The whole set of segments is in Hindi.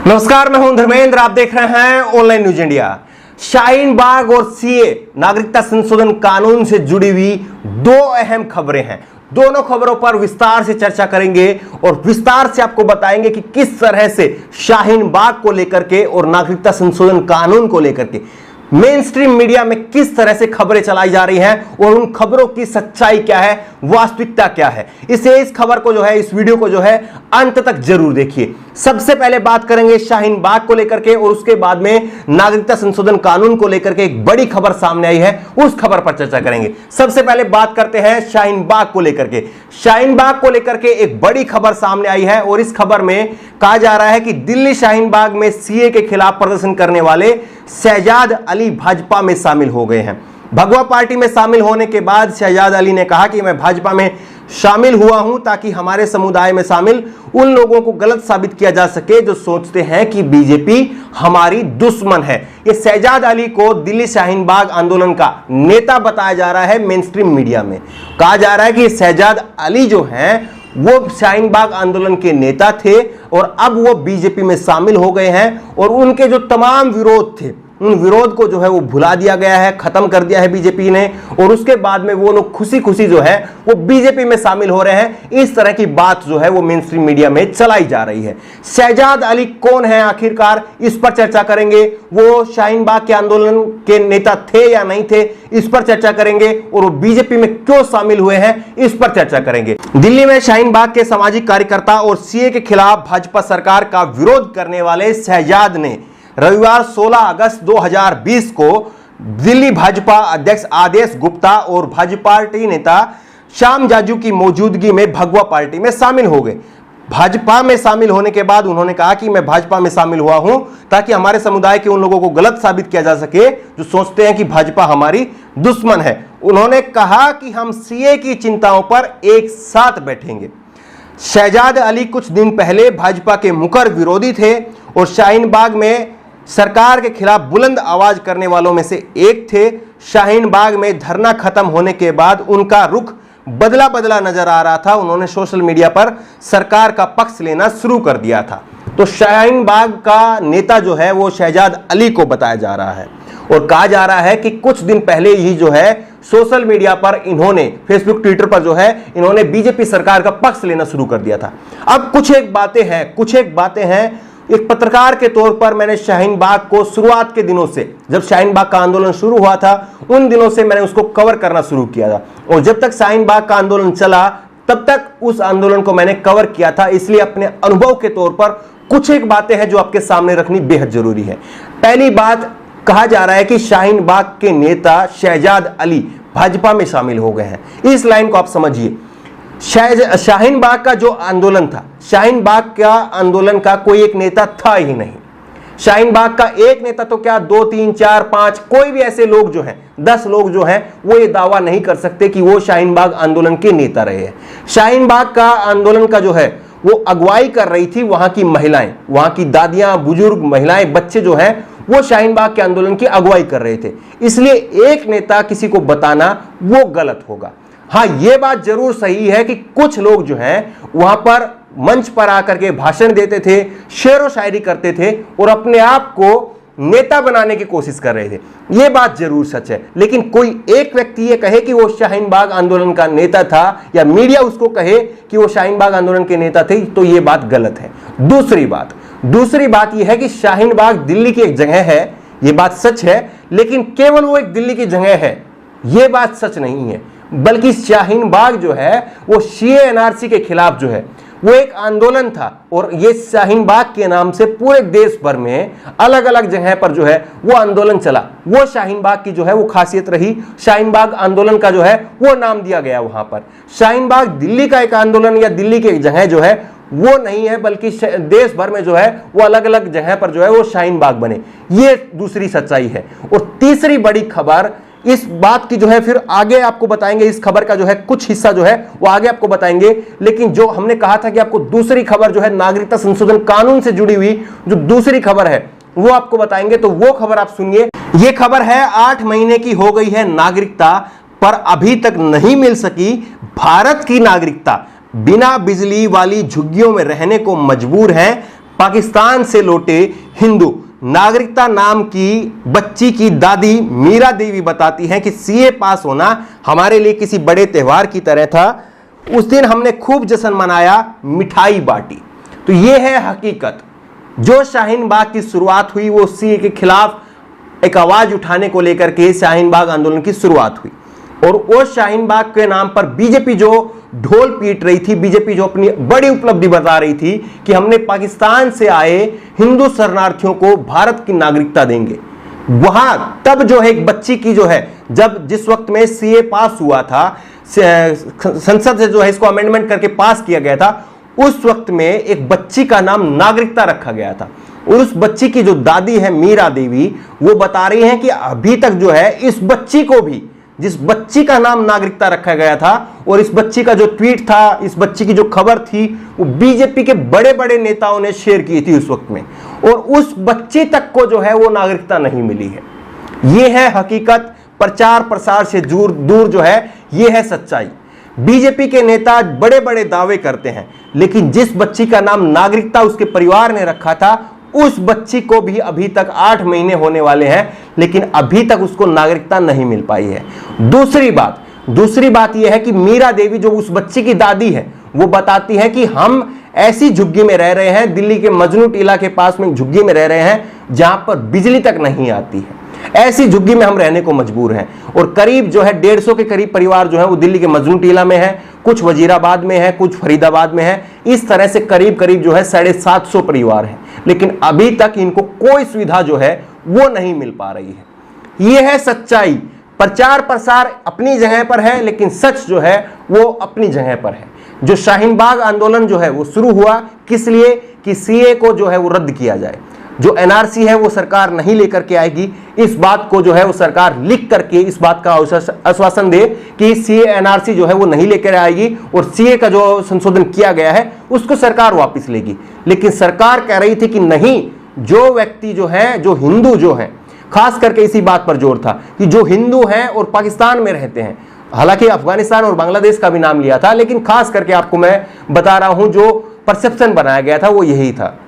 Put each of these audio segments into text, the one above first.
नमस्कार, मैं हूं धर्मेंद्र। आप देख रहे हैं online news India. Shaheen Bagh और सीए नागरिकता संशोधन कानून से जुड़ी हुई दो अहम खबरें हैं। दोनों खबरों पर विस्तार से चर्चा करेंगे और विस्तार से आपको बताएंगे कि किस तरह से शाहीन बाग को लेकर के और नागरिकता संशोधन कानून को लेकर के मेन स्ट्रीम मीडिया में किस तरह से खबरें चलाई जा रही हैं और उन खबरों की सच्चाई क्या है, वास्तविकता क्या है। इस खबर को जो है, इस वीडियो को जो है अंत तक जरूर देखिए। सबसे पहले बात करेंगे शाहीन बाग को लेकर के और उसके बाद में नागरिकता संशोधन कानून को लेकर के एक बड़ी खबर सामने आई है, उस खबर पर चर्चा करेंगे। सबसे पहले बात करते हैं शाहीन बाग को लेकर के। शाहीन बाग को लेकर के एक बड़ी खबर सामने आई है और इस खबर में कहा जा रहा है कि दिल्ली शाहीन बाग में सीए के खिलाफ प्रदर्शन करने वाले शहजाद अली भाजपा में शामिल हो गए हैं। भगवा पार्टी में शामिल होने के बाद शहजाद अली ने कहा कि मैं भाजपा में शामिल हुआ हूं ताकि हमारे समुदाय में शामिल उन लोगों को गलत साबित किया जा सके जो सोचते हैं कि बीजेपी हमारी दुश्मन है। ये शहजाद अली को दिल्ली शाहीन बाग आंदोलन का नेता बताया जा रहा है। मेन स्ट्रीम मीडिया में कहा जा रहा है कि शहजाद अली जो हैं वो शाहीन बाग आंदोलन के नेता थे और अब वो बीजेपी में शामिल हो गए हैं और उनके जो तमाम विरोध थे उन विरोध को जो है वो भुला दिया गया है, खत्म कर दिया है बीजेपी ने और उसके बाद में वो लोग खुशी खुशी जो है वो बीजेपी में शामिल हो रहे हैं। इस तरह की बात जो है वो मेन स्ट्रीम मीडिया में चलाई जा रही है। शहजाद अली कौन है आखिरकार, इस पर चर्चा करेंगे। वो शाहीन बाग के आंदोलन के नेता थे या नहीं थे, इस पर चर्चा करेंगे और वो बीजेपी में क्यों शामिल हुए हैं, इस पर चर्चा करेंगे। दिल्ली में शाहीन बाग के सामाजिक कार्यकर्ता और सीए के खिलाफ भाजपा सरकार का विरोध करने वाले शहजाद ने रविवार 16 अगस्त 2020 को दिल्ली भाजपा अध्यक्ष आदेश गुप्ता और भाजपा पार्टी नेता श्याम जाजू की मौजूदगी में भगवा पार्टी में शामिल हो गए। भाजपा में शामिल होने के बाद उन्होंने कहा कि मैं भाजपा में शामिल हुआ हूं ताकि हमारे समुदाय के उन लोगों को गलत साबित किया जा सके जो सोचते हैं कि भाजपा हमारी दुश्मन है। उन्होंने कहा कि हम सीए की चिंताओं पर एक साथ बैठेंगे। शहजाद अली कुछ दिन पहले भाजपा के मुखर विरोधी थे और शाहीन बाग में सरकार के खिलाफ बुलंद आवाज करने वालों में से एक थे। शाहीन बाग में धरना खत्म होने के बाद उनका रुख बदला बदला नजर आ रहा था। उन्होंने सोशल मीडिया पर सरकार का पक्ष लेना शुरू कर दिया था। तो शाहीन बाग का नेता जो है वो शहजाद अली को बताया जा रहा है और कहा जा रहा है कि कुछ दिन पहले ही जो है सोशल मीडिया पर इन्होंने फेसबुक ट्विटर पर जो है इन्होंने बीजेपी सरकार का पक्ष लेना शुरू कर दिया था। अब कुछ एक बातें हैं। एक पत्रकार के तौर पर मैंने शाहीन बाग को शुरुआत के दिनों से, जब शाहीन बाग का आंदोलन शुरू हुआ था उन दिनों से मैंने उसको कवर करना शुरू किया था और जब तक शाहीन बाग का आंदोलन चला तब तक उस आंदोलन को मैंने कवर किया था। इसलिए अपने अनुभव के तौर पर कुछ एक बातें हैं जो आपके सामने रखनी बेहद जरूरी है। पहली बात, कहा जा रहा है कि शाहीन बाग के नेता शहजाद अली भाजपा में शामिल हो गए हैं। इस लाइन को आप समझिए। शाहीन बाग का जो आंदोलन था, शाहीन बाग का आंदोलन का कोई एक नेता था ही नहीं। शाहीन बाग का एक नेता तो क्या 2, 3, 4, 5 कोई भी ऐसे लोग जो हैं 10 लोग जो हैं वो ये दावा नहीं कर सकते कि वो शाहीन बाग आंदोलन के नेता रहे हैं। शाहीन बाग का आंदोलन का जो है वो अगुवाई कर रही थी वहां की महिलाएं, वहां की दादियां, बुजुर्ग, महिलाएं, बच्चे जो हैं वो शाहीन बाग के आंदोलन की अगुवाई कर रहे थे। इसलिए एक नेता किसी को बताना वो गलत होगा। हाँ, यह बात जरूर सही है कि कुछ लोग जो हैं वहां पर मंच पर आकर के भाषण देते थे, शेरो शायरी करते थे और अपने आप को नेता बनाने की कोशिश कर रहे थे। यह बात जरूर सच है, लेकिन कोई एक व्यक्ति ये कहे कि वो शाहीन बाग आंदोलन का नेता था या मीडिया उसको कहे कि वो शाहीन बाग आंदोलन के नेता थे तो यह बात गलत है। दूसरी बात यह है कि शाहीन बाग दिल्ली की एक जगह है, यह बात सच है, लेकिन केवल वो एक दिल्ली की जगह है यह बात सच नहीं है। बल्कि शाहीन बाग जो है वो सीए एनआरसी के खिलाफ जो है वो एक आंदोलन था और ये शाहीन बाग के नाम से पूरे देश भर में अलग अलग जगह पर जो है वो आंदोलन चला। वो शाहीन बाग की जो है वो खासियत रही। शाहीन बाग आंदोलन का जो है वो नाम दिया गया वहां पर। शाहीन बाग दिल्ली का एक आंदोलन या दिल्ली की एक जगह जो है वो नहीं है, बल्कि देश भर में जो है वो अलग अलग जगह पर जो है वो शाहीन बाग बने। ये दूसरी सच्चाई है। और तीसरी बड़ी खबर, इस बात की जो है फिर आगे आपको बताएंगे, इस खबर का जो है कुछ हिस्सा जो है वो आगे आपको बताएंगे। लेकिन जो हमने कहा था कि आपको दूसरी खबर जो है नागरिकता संशोधन कानून से जुड़ी हुई जो दूसरी खबर है वो आपको बताएंगे, तो वो खबर आप सुनिए। ये खबर है 8 महीने की हो गई है नागरिकता पर अभी तक नहीं मिल सकी भारत की नागरिकता। बिना बिजली वाली झुग्गियों में रहने को मजबूर हैं पाकिस्तान से लौटे हिंदू। नागरिकता नाम की बच्ची की दादी मीरा देवी बताती हैं कि सीए पास होना हमारे लिए किसी बड़े त्योहार की तरह था। उस दिन हमने खूब जश्न मनाया, मिठाई बांटी। तो यह है हकीकत। जो शाहीन बाग की शुरुआत हुई वो सीए के खिलाफ एक आवाज उठाने को लेकर के शाहीन बाग आंदोलन की शुरुआत हुई। और वो शाहीन बाग के नाम पर बीजेपी जो ढोल पीट रही थी, बीजेपी जो अपनी बड़ी उपलब्धि बता रही थी कि हमने पाकिस्तान से आए हिंदू शरणार्थियों को भारत की नागरिकता देंगे, वहां तब जो है एक बच्ची की जो है, जब जिस वक्त में सीए पास हुआ था, संसद से जो है इसको अमेंडमेंट करके पास किया गया था, उस वक्त में एक बच्ची का नाम नागरिकता रखा गया था। और उस बच्ची की जो दादी है मीरा देवी, वो बता रही हैं कि अभी तक जो है इस बच्ची को भी, जिस बच्ची का नाम नागरिकता रखा गया था और इस बच्ची का जो ट्वीट था, इस बच्ची की जो खबर थी, वो बीजेपी के बड़े बड़े नेताओं ने शेयर की थी उस वक्त में, और उस बच्ची तक को जो है वो नागरिकता नहीं मिली है। ये है हकीकत। प्रचार प्रसार से दूर जो है ये है सच्चाई। बीजेपी के नेता बड़े बड़े दावे करते हैं, लेकिन जिस बच्ची का नाम नागरिकता उसके परिवार ने रखा था, उस बच्ची को भी अभी तक 8 महीने होने वाले हैं, लेकिन अभी तक उसको नागरिकता नहीं मिल पाई है। दूसरी बात यह है कि मीरा देवी जो उस बच्ची की दादी है, वो बताती है कि हम ऐसी झुग्गी में रह रहे हैं, दिल्ली के मजनू टीला के पास में झुग्गी में रह रहे हैं जहां पर बिजली तक नहीं आती है। ऐसी झुग्गी में हम रहने को मजबूर हैं। और करीब जो है 150 के करीब परिवार जो है वो दिल्ली के मजनू टीला में है, कुछ वजीराबाद में है, कुछ फरीदाबाद में है। इस तरह से करीब जो है 750 परिवार हैं, लेकिन अभी तक इनको कोई सुविधा जो है वो नहीं मिल पा रही है। ये है सच्चाई। प्रचार प्रसार अपनी जगह पर है, लेकिन सच जो है वो अपनी जगह पर है। जो शाहीन बाग आंदोलन जो है वो शुरू हुआ किस लिए? कि सीए को जो है वो रद्द किया जाए। जो एनआरसी है वो सरकार नहीं लेकर के आएगी, इस बात को जो है वो सरकार लिख करके इस बात का आश्वासन दे कि सीए एनआरसी जो है वो नहीं लेकर आएगी और सीए का जो संशोधन किया गया है उसको सरकार वापस लेगी। लेकिन सरकार कह रही थी कि नहीं, जो व्यक्ति जो है, जो हिंदू जो है, खास करके इसी बात पर जोर था कि जो हिंदू हैं और पाकिस्तान में रहते हैं, हालांकि अफगानिस्तान और बांग्लादेश का भी नाम लिया था, लेकिन खास करके आपको मैं बता रहा हूं जो परसेप्शन बनाया गया था वो यही था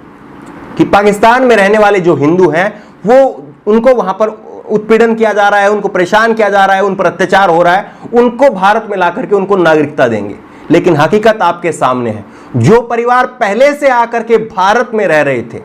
कि पाकिस्तान में रहने वाले जो हिंदू हैं वो, उनको वहां पर उत्पीड़न किया जा रहा है, उनको परेशान किया जा रहा है, उन पर अत्याचार हो रहा है, उनको भारत में ला करके उनको नागरिकता देंगे। लेकिन हकीकत आपके सामने है, जो परिवार पहले से आकर के भारत में रह रहे थे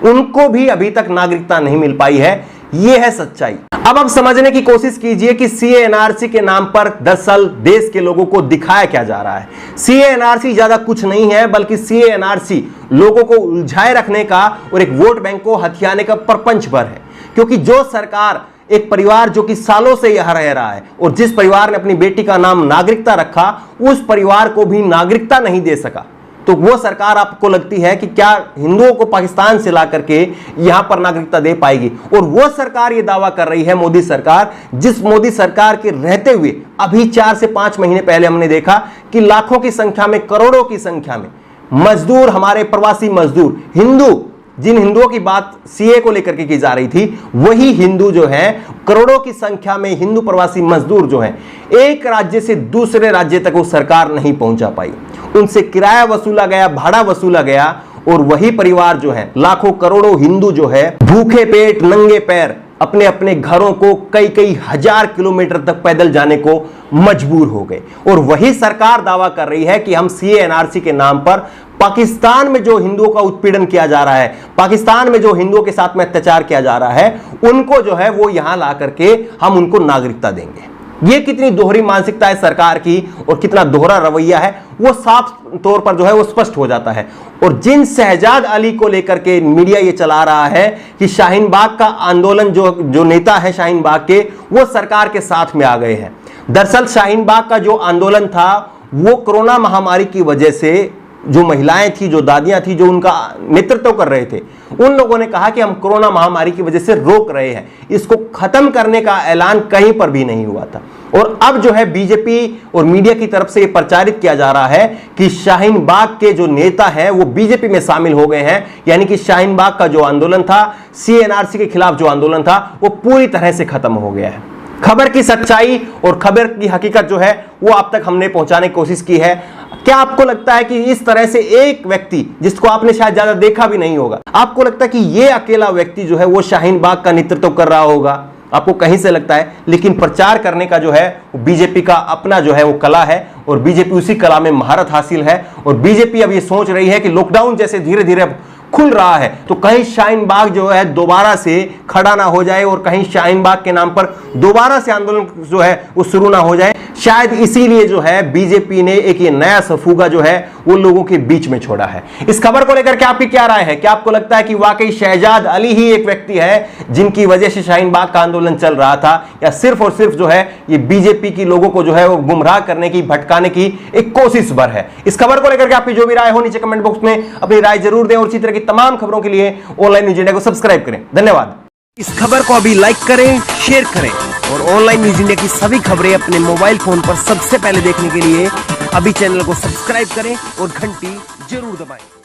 उनको भी अभी तक नागरिकता नहीं मिल पाई है। यह है सच्चाई। अब आप समझने की कोशिश कीजिए कि सीए एनआरसी के नाम पर दरअसल देश के लोगों को दिखाया क्या जा रहा है। सीए एनआरसी ज्यादा कुछ नहीं है, बल्कि सीए एनआरसी लोगों को उलझाए रखने का और एक वोट बैंक को हथियाने का प्रपंच भर है। क्योंकि जो सरकार, एक परिवार जो कि सालों से यह रह रहा है और जिस परिवार ने अपनी बेटी का नाम नागरिकता रखा, उस परिवार को भी नागरिकता नहीं दे सका, तो वो सरकार आपको लगती है कि क्या हिंदुओं को पाकिस्तान से ला करके यहां पर नागरिकता दे पाएगी? और वो सरकार ये दावा कर रही है, मोदी सरकार, जिस मोदी सरकार के रहते हुए अभी 4 से 5 महीने पहले हमने देखा कि लाखों की संख्या में, करोड़ों की संख्या में मजदूर, हमारे प्रवासी मजदूर, हिंदू, जिन हिंदुओं की बात सीए को लेकर के की जा रही थी, वही हिंदू जो है, करोड़ों की संख्या में हिंदू प्रवासी मजदूर जो हैं, एक राज्य से दूसरे राज्य तक वो सरकार नहीं पहुंचा पाई। उनसे किराया वसूला गया, भाड़ा वसूला गया, और वही परिवार जो है, लाखों करोड़ों हिंदू जो है, भूखे पेट नंगे पैर अपने अपने घरों को कई हजार किलोमीटर तक पैदल जाने को मजबूर हो गए। और वही सरकार दावा कर रही है कि हम सीए एनआरसी के नाम पर पाकिस्तान में जो हिंदुओं का उत्पीड़न किया जा रहा है, पाकिस्तान में जो हिंदुओं के साथ में अत्याचार किया जा रहा है, उनको जो है वो यहां ला करके हम उनको नागरिकता देंगे। ये कितनी दोहरी मानसिकता है सरकार की और कितना दोहरा रवैया है, वो साफ तौर पर जो है वो स्पष्ट हो जाता है। और जिन शहजाद अली को लेकर के मीडिया ये चला रहा है कि शाहीन बाग का आंदोलन, जो नेता है शाहीन बाग के, वो सरकार के साथ में आ गए हैं। दरअसल शाहीन बाग का जो आंदोलन था वो कोरोना महामारी की वजह से, जो महिलाएं थी, जो दादियां थी, जो उनका नेतृत्व कर रहे थे, उन लोगों ने कहा कि हम कोरोना महामारी की वजह से रोक रहे हैं, इसको खत्म करने का ऐलान कहीं पर भी नहीं हुआ था। और अब जो है बीजेपी और मीडिया की तरफ से यह प्रचारित किया जा रहा है कि शाहीन बाग के जो नेता हैं वो बीजेपी में शामिल हो गए हैं, यानी कि शाहीन बाग का जो आंदोलन था, सीएनआरसी के खिलाफ जो आंदोलन था, वो पूरी तरह से खत्म हो गया है। खबर की सच्चाई और खबर की हकीकत जो है वो आप तक हमने पहुंचाने की कोशिश की है। क्या आपको लगता है कि इस तरह से एक व्यक्ति जिसको आपने शायद ज्यादा देखा भी नहीं होगा, आपको लगता है कि यह अकेला व्यक्ति जो है वो शाहीन बाग का नेतृत्व कर रहा होगा? आपको कहीं से लगता है? लेकिन प्रचार करने का जो है बीजेपी का अपना जो है वो कला है और बीजेपी उसी कला में महारत हासिल है। और बीजेपी अब ये सोच रही है कि लॉकडाउन जैसे धीरे धीरे अब खुल रहा है तो कहीं शाहीन बाग जो है दोबारा से खड़ा ना हो जाए और कहीं शाहीन बाग के नाम पर दोबारा से आंदोलन जो है वो शुरू ना हो जाए। शायद इसीलिए जो है बीजेपी ने एक ये नया सफूगा जो है वो लोगों के बीच में छोड़ा है। इस खबर को लेकर के आपकी क्या राय है? क्या आपको लगता है कि वाकई शहजाद अली ही एक व्यक्ति है जिनकी वजह से शाहीन बाग का आंदोलन चल रहा था, या सिर्फ और सिर्फ जो है ये बीजेपी की लोगों को जो है वो गुमराह करने की, भटकाने की एक कोशिश भर है? इस खबर को लेकर के आपकी जो भी राय हो नीचे कमेंट बॉक्स में अपनी राय जरूर दें और इसी तरह की तमाम खबरों के लिए ऑनलाइन न्यूज़ इंडिया को सब्सक्राइब करें। धन्यवाद। इस खबर को अभी लाइक करें, शेयर करें और ऑनलाइन न्यूज़ इंडिया की सभी खबरें अपने मोबाइल फोन पर सबसे पहले देखने के लिए अभी चैनल को सब्सक्राइब करें और घंटी जरूर दबाएं।